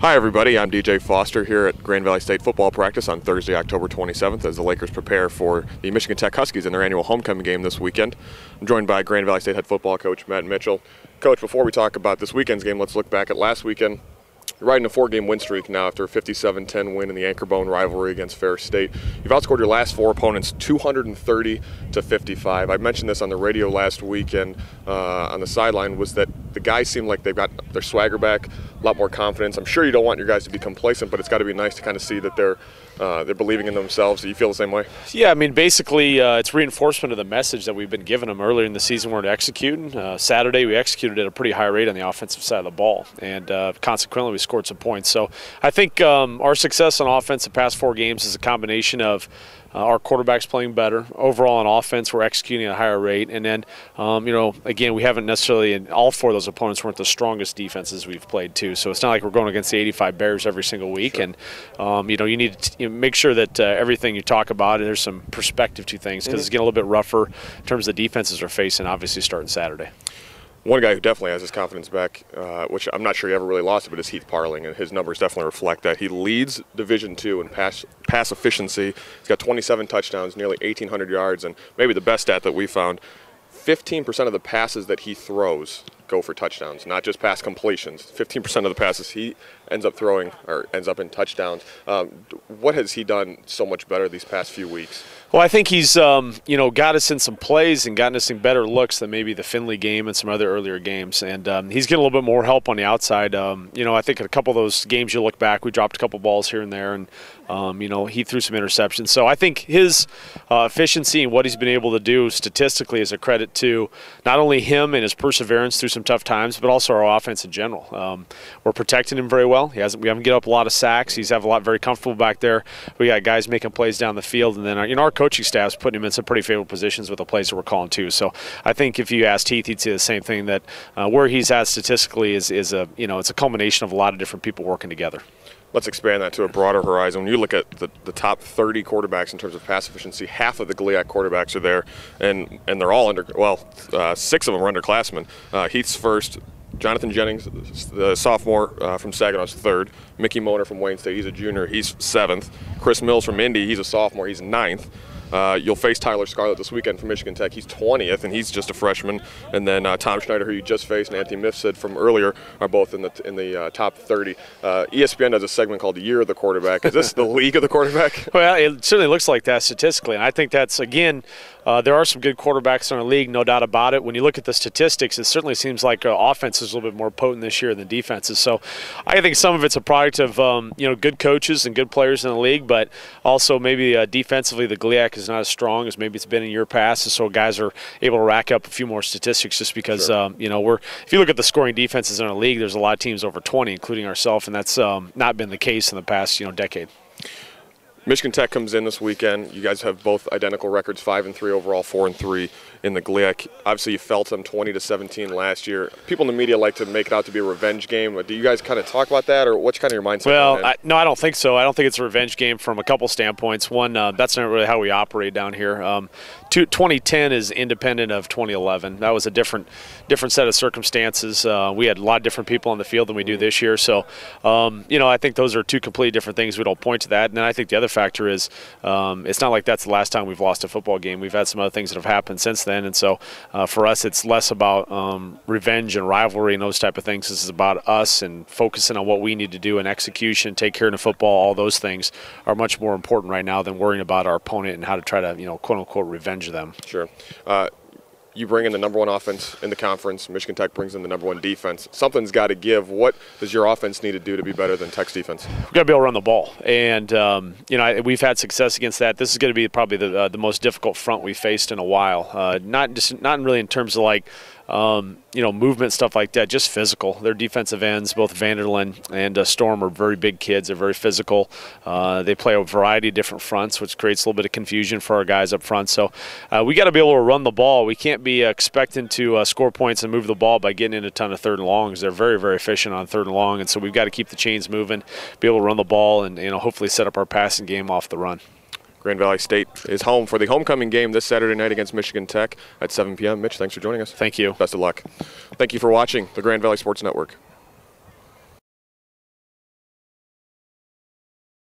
Hi everybody, I'm DJ Foster here at Grand Valley State football practice on Thursday, October 27th as the Lakers prepare for the Michigan Tech Huskies in their annual homecoming game this weekend. I'm joined by Grand Valley State head football coach Matt Mitchell. Coach, before we talk about this weekend's game, let's look back at last weekend. You're riding a 4-game win streak now after a 57-10 win in the Anchor Bone rivalry against Ferris State. You've outscored your last 4 opponents 230-55. I mentioned this on the radio last weekend on the sideline, was that the guys seem like they've got their swagger back, a lot more confidence. I'm sure you don't want your guys to be complacent, but it's got to be nice to kind of see that they're believing in themselves. Do you feel the same way? Yeah, I mean, basically it's reinforcement of the message that we've been giving them earlier in the season. We're executing. Saturday we executed at a pretty high rate on the offensive side of the ball, and consequently we scored some points. So I think our success on offense the past 4 games is a combination of our quarterback's playing better. Overall on offense, we're executing at a higher rate. And then, again, we haven't necessarily, in all 4 of those opponents weren't the strongest defenses we've played too. So it's not like we're going against the 85 Bears every single week. Sure. And, you need to make sure that everything you talk about, there's some perspective to things, because it's getting a little bit rougher in terms of the defenses we're facing, obviously starting Saturday. One guy who definitely has his confidence back, which I'm not sure he ever really lost it, but is Heath Parling, and his numbers definitely reflect that. He leads Division II in pass efficiency. He's got 27 touchdowns, nearly 1,800 yards, and maybe the best stat that we found, 15% of the passes that he throws go for touchdowns, not just pass completions. 15% of the passes he ends up throwing or ends up in touchdowns. What has he done so much better these past few weeks? Well, I think he's got us in some plays and gotten us in better looks than maybe the Findlay game and some other earlier games. And he's getting a little bit more help on the outside. I think in a couple of those games you look back, we dropped a couple balls here and there, and he threw some interceptions. So I think his efficiency and what he's been able to do statistically is a credit to not only him and his perseverance through some tough times, but also our offense in general. We're protecting him very well. We haven't given up a lot of sacks. He's very comfortable back there. We got guys making plays down the field, and then our coaching staff's putting him in some pretty favorable positions with the plays that we're calling too. So I think if you asked Heath, he'd say the same thing, that where he's at statistically is it's a culmination of a lot of different people working together. Let's expand that to a broader horizon. When you look at the top 30 quarterbacks in terms of pass efficiency, half of the GLIAC quarterbacks are there, and they're all 6 of them are underclassmen. Heath's first. Jonathan Jennings, the sophomore from Saginaw, is 3rd. Mickey Moner from Wayne State, he's a junior, he's 7th. Chris Mills from Indy, he's a sophomore, he's 9th. You'll face Tyler Scarlett this weekend from Michigan Tech. He's 20th, and he's just a freshman. And then Tom Schneider, who you just faced, and Anthony Mifsud from earlier, are both in the top 30. ESPN does a segment called the Year of the Quarterback. Is this the league of the quarterback? Well, it certainly looks like that statistically, and I think that's, again, there are some good quarterbacks in our league, no doubt about it. When you look at the statistics, it certainly seems like offense is a little bit more potent this year than defenses. So I think some of it's a product of good coaches and good players in the league, but also maybe defensively the GLIAC is not as strong as maybe it's been in year past, and so guys are able to rack up a few more statistics just because sure. If you look at the scoring defenses in our league, there's a lot of teams over 20, including ourselves, and that's not been the case in the past decade. Michigan Tech comes in this weekend. You guys have both identical records, 5-3 overall, 4-3 in the GLIAC. Obviously, you felt them 20-17 last year. People in the media like to make it out to be a revenge game. Do you guys kind of talk about that, or what's kind of your mindset? Well, no, I don't think so. I don't think it's a revenge game from a couple standpoints. One, that's not really how we operate down here. 2010 is independent of 2011. That was a different set of circumstances. We had a lot of different people on the field than we do this year. So, I think those are 2 completely different things. We don't point to that. And then I think the other factor is it's not like that's the last time we've lost a football game. We've had some other things that have happened since then. And so for us, it's less about revenge and rivalry and those type of things. This is about us and focusing on what we need to do in execution, take care of the football. All those things are much more important right now than worrying about our opponent and how to try to, quote-unquote, revenge them. Sure. You bring in the number 1 offense in the conference. Michigan Tech brings in the number 1 defense. Something's got to give. What does your offense need to do to be better than Tech's defense? We've got to be able to run the ball. And, we've had success against that. This is going to be probably the most difficult front we've faced in a while. Not really in terms of like movement, stuff like that, just physical. Their defensive ends, both Vanderlyn and Storm, are very big kids. They're very physical. They play a variety of different fronts, which creates a little bit of confusion for our guys up front. So we got to be able to run the ball. We can't be expecting to score points and move the ball by getting in a ton of 3rd and longs. They're very, very efficient on 3rd and long, and so we've got to keep the chains moving, be able to run the ball, and hopefully set up our passing game off the run. Grand Valley State is home for the homecoming game this Saturday night against Michigan Tech at 7 p.m. Mitch, thanks for joining us. Thank you. Best of luck. Thank you for watching the Grand Valley Sports Network.